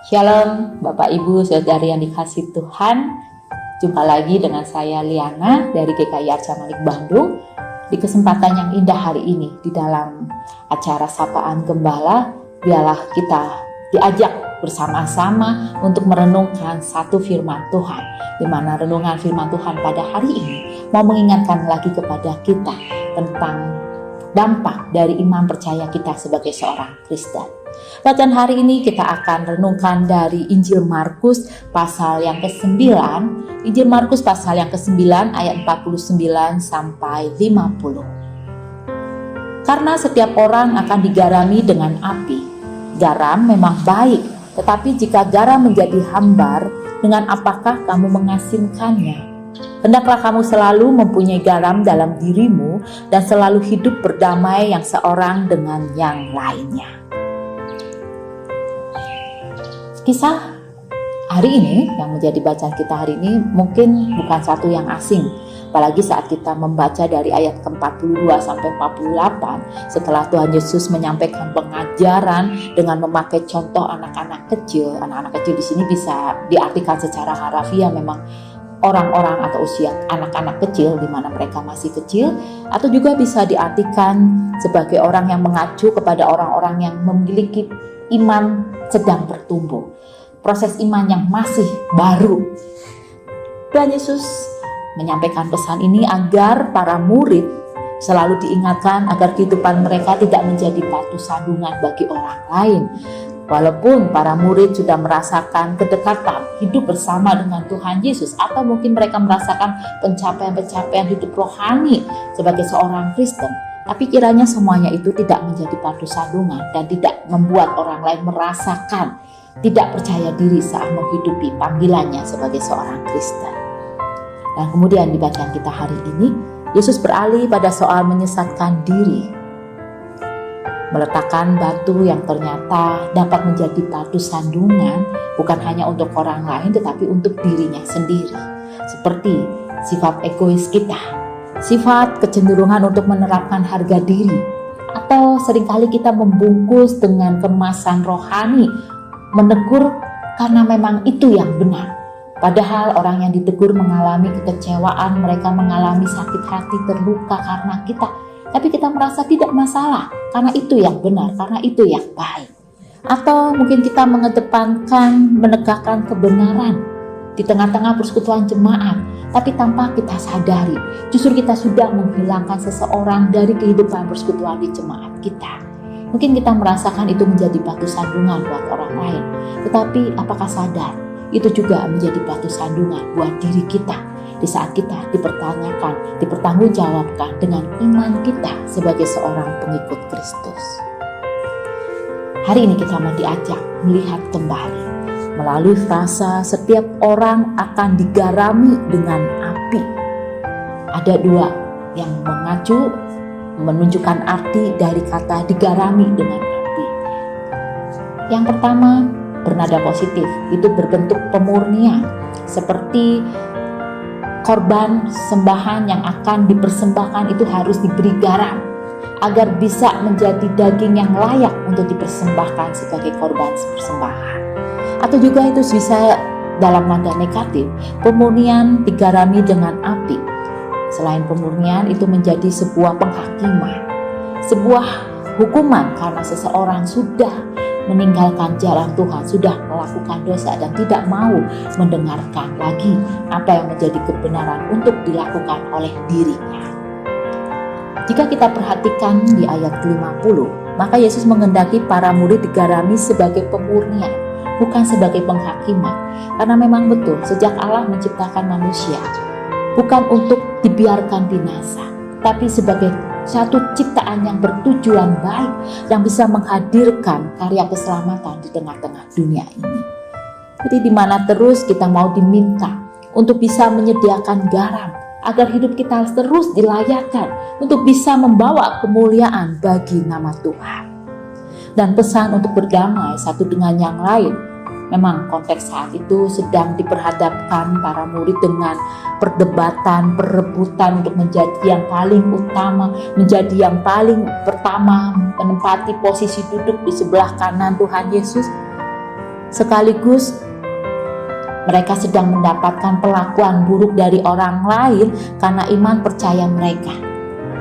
Shalom Bapak Ibu Saudari yang dikasihi Tuhan. Jumpa lagi dengan saya Liana dari GKI Arca Malik Bandung di kesempatan yang indah hari ini di dalam acara Sapaan Gembala. Biarlah kita diajak bersama-sama untuk merenungkan satu firman Tuhan, di mana renungan firman Tuhan pada hari ini mau mengingatkan lagi kepada kita tentang dampak dari iman percaya kita sebagai seorang Kristen. Bacaan hari ini kita akan renungkan dari Injil Markus pasal yang ke-9. Injil Markus pasal yang ke-9 ayat 49 sampai 50. Karena setiap orang akan digarami dengan api. Garam memang baik, tetapi jika garam menjadi hambar, dengan apakah kamu mengasinkannya? Hendaklah kamu selalu mempunyai garam dalam dirimu dan selalu hidup berdamai yang seorang dengan yang lainnya. Kisah hari ini yang menjadi bacaan kita hari ini mungkin bukan satu yang asing, apalagi saat kita membaca dari ayat ke-42 sampai 48 setelah Tuhan Yesus menyampaikan pengajaran dengan memakai contoh anak-anak kecil. Anak-anak kecil di sini bisa diartikan secara harafiah memang orang-orang atau usia anak-anak kecil di mana mereka masih kecil, atau juga bisa diartikan sebagai orang yang mengacu kepada orang-orang yang memiliki iman sedang bertumbuh, proses iman yang masih baru. Tuhan Yesus menyampaikan pesan ini agar para murid selalu diingatkan agar kehidupan mereka tidak menjadi batu sandungan bagi orang lain. Walaupun para murid sudah merasakan kedekatan hidup bersama dengan Tuhan Yesus, atau mungkin mereka merasakan pencapaian-pencapaian hidup rohani sebagai seorang Kristen, tapi kiranya semuanya itu tidak menjadi batu sandungan dan tidak membuat orang lain merasakan tidak percaya diri saat menghidupi panggilannya sebagai seorang Kristen. Dan kemudian di bacaan kita hari ini, Yesus beralih pada soal menyesatkan diri, meletakkan batu yang ternyata dapat menjadi batu sandungan bukan hanya untuk orang lain tetapi untuk dirinya sendiri, seperti sifat egois kita, sifat kecenderungan untuk menerapkan harga diri, atau seringkali kita membungkus dengan kemasan rohani, menegur karena memang itu yang benar. Padahal orang yang ditegur mengalami kekecewaan, mereka mengalami sakit hati, terluka karena kita. Tapi kita merasa tidak masalah, karena itu yang benar, karena itu yang baik. Atau mungkin kita mengedepankan, menegakkan kebenaran di tengah-tengah persekutuan jemaat, tapi tanpa kita sadari, justru kita sudah menghilangkan seseorang dari kehidupan persekutuan di jemaat kita. Mungkin kita merasakan itu menjadi batu sandungan buat orang lain, tetapi apakah sadar itu juga menjadi batu sandungan buat diri kita di saat kita dipertanyakan, dipertanggungjawabkan dengan iman kita sebagai seorang pengikut Kristus. Hari ini kita mau diajak melihat kembali melalui frasa setiap orang akan digarami dengan api. Ada dua yang mengacu menunjukkan arti dari kata digarami dengan api. Yang pertama bernada positif, itu berbentuk pemurnian, seperti korban sembahan yang akan dipersembahkan itu harus diberi garam agar bisa menjadi daging yang layak untuk dipersembahkan sebagai korban persembahan. Atau juga itu bisa dalam nada negatif, pemurnian digarami dengan api. Selain pemurnian, itu menjadi sebuah penghakiman, sebuah hukuman karena seseorang sudah meninggalkan jalan Tuhan, sudah melakukan dosa dan tidak mau mendengarkan lagi apa yang menjadi kebenaran untuk dilakukan oleh dirinya. Jika kita perhatikan di ayat 50, maka Yesus menghendaki para murid digarami sebagai pemurnian, bukan sebagai penghakiman. Karena memang betul, sejak Allah menciptakan manusia, bukan untuk dibiarkan binasa, tapi sebagai satu ciptaan yang bertujuan baik, yang bisa menghadirkan karya keselamatan di tengah-tengah dunia ini. Jadi di mana terus kita mau diminta untuk bisa menyediakan garam, agar hidup kita terus dilayakkan untuk bisa membawa kemuliaan bagi nama Tuhan. Dan pesan untuk berdamai satu dengan yang lain, memang konteks saat itu sedang diperhadapkan para murid dengan perdebatan, perebutan untuk menjadi yang paling utama, menjadi yang paling pertama, menempati posisi duduk di sebelah kanan Tuhan Yesus. sekaligus mereka sedang mendapatkan perlakuan buruk dari orang lain karena iman percaya mereka.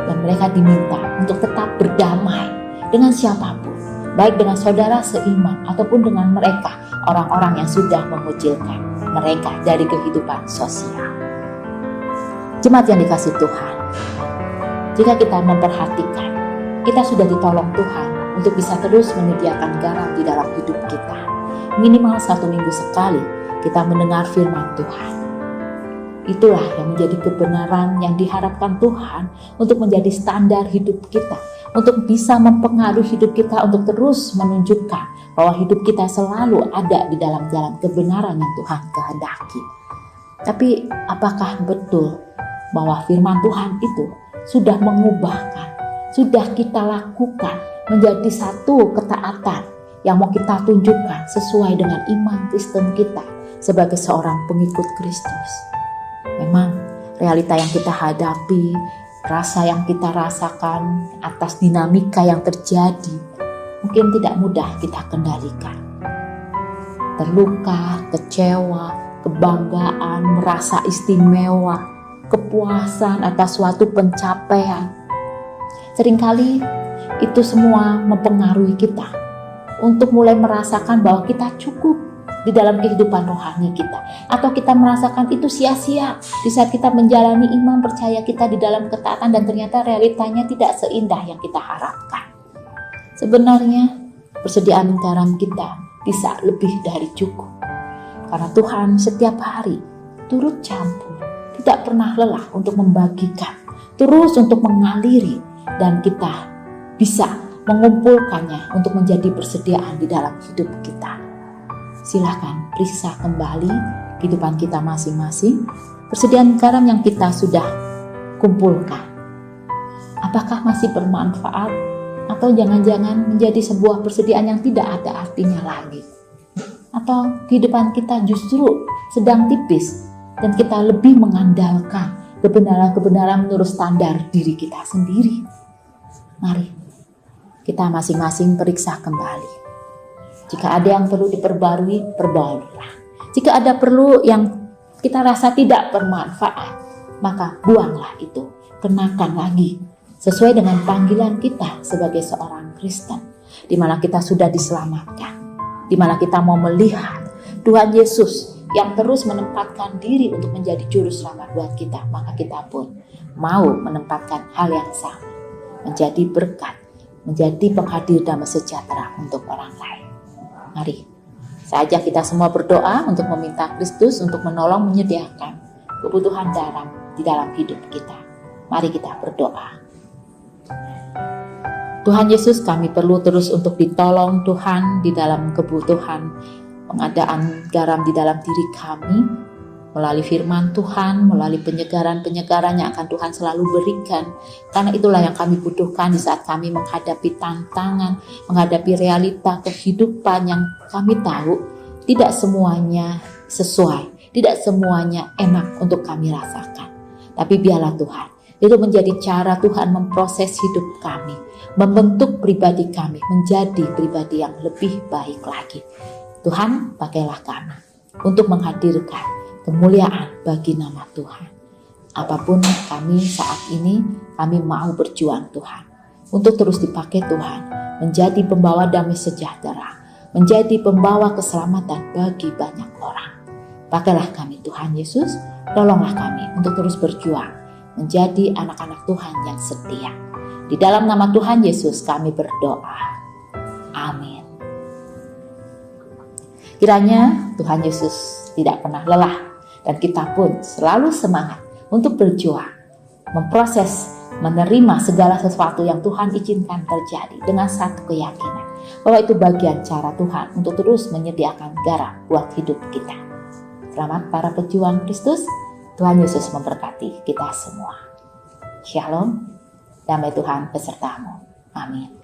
Dan mereka diminta untuk tetap berdamai dengan siapapun, baik dengan saudara seiman ataupun dengan mereka, orang-orang yang sudah mengucilkan mereka dari kehidupan sosial. Jemaat yang dikasih Tuhan, jika kita memperhatikan, kita sudah ditolong Tuhan untuk bisa terus menyediakan garam di dalam hidup kita. Minimal 1 minggu sekali kita mendengar firman Tuhan. Itulah yang menjadi kebenaran yang diharapkan Tuhan untuk menjadi standar hidup kita, untuk bisa mempengaruhi hidup kita, untuk terus menunjukkan bahwa hidup kita selalu ada di dalam jalan kebenaran yang Tuhan kehendaki. Tapi apakah betul bahwa firman Tuhan itu sudah mengubahkan, sudah kita lakukan menjadi satu ketaatan yang mau kita tunjukkan sesuai dengan iman Kristen kita sebagai seorang pengikut Kristus? Memang realita yang kita hadapi, rasa yang kita rasakan atas dinamika yang terjadi mungkin tidak mudah kita kendalikan. Terluka, kecewa, kebanggaan, merasa istimewa, kepuasan atas suatu pencapaian. Seringkali itu semua mempengaruhi kita untuk mulai merasakan bahwa kita cukup di dalam kehidupan rohani kita, atau kita merasakan itu sia-sia di saat kita menjalani iman percaya kita di dalam ketaatan dan ternyata realitanya tidak seindah yang kita harapkan. Sebenarnya persediaan garam kita bisa lebih dari cukup, karena Tuhan setiap hari turut campur, tidak pernah lelah untuk membagikan, terus untuk mengaliri, dan kita bisa mengumpulkannya untuk menjadi persediaan di dalam hidup kita. Silakan periksa kembali kehidupan kita masing-masing, persediaan garam yang kita sudah kumpulkan. Apakah masih bermanfaat atau jangan-jangan menjadi sebuah persediaan yang tidak ada artinya lagi? Atau kehidupan kita justru sedang tipis dan kita lebih mengandalkan kebenaran-kebenaran menurut standar diri kita sendiri? Mari kita masing-masing periksa kembali. Jika ada yang perlu diperbarui, perbaikilah. Jika ada perlu yang kita rasa tidak bermanfaat, maka buanglah itu, kenakan lagi sesuai dengan panggilan kita sebagai seorang Kristen, di mana kita sudah diselamatkan, di mana kita mau melihat Tuhan Yesus yang terus menempatkan diri untuk menjadi juru selamat buat kita, maka kita pun mau menempatkan hal yang sama, menjadi berkat, menjadi penghadir damai sejahtera untuk orang lain. Mari saja kita semua berdoa untuk meminta Kristus untuk menolong menyediakan kebutuhan garam di dalam hidup kita. Mari kita berdoa. Tuhan Yesus, kami perlu terus untuk ditolong Tuhan di dalam kebutuhan pengadaan garam di dalam diri kami, melalui firman Tuhan, melalui penyegaran-penyegaran yang akan Tuhan selalu berikan. Karena itulah yang kami butuhkan di saat kami menghadapi tantangan, menghadapi realita kehidupan yang kami tahu tidak semuanya sesuai, tidak semuanya enak untuk kami rasakan. Tapi biarlah Tuhan, itu menjadi cara Tuhan memproses hidup kami, membentuk pribadi kami menjadi pribadi yang lebih baik lagi. Tuhan, pakailah kami untuk menghadirkan kemuliaan bagi nama Tuhan. Apapun kami saat ini, kami mau berjuang Tuhan, untuk terus dipakai Tuhan, menjadi pembawa damai sejahtera, menjadi pembawa keselamatan bagi banyak orang. Pakailah kami Tuhan Yesus, tolonglah kami untuk terus berjuang, menjadi anak-anak Tuhan yang setia. Di dalam nama Tuhan Yesus kami berdoa. Amin. Kiranya Tuhan Yesus tidak pernah lelah, dan kita pun selalu semangat untuk berjuang, memproses, menerima segala sesuatu yang Tuhan izinkan terjadi dengan satu keyakinan bahwa itu bagian cara Tuhan untuk terus menyediakan garam buat hidup kita. Selamat para pejuang Kristus, Tuhan Yesus memberkati kita semua. Shalom, damai Tuhan besertamu. Amin.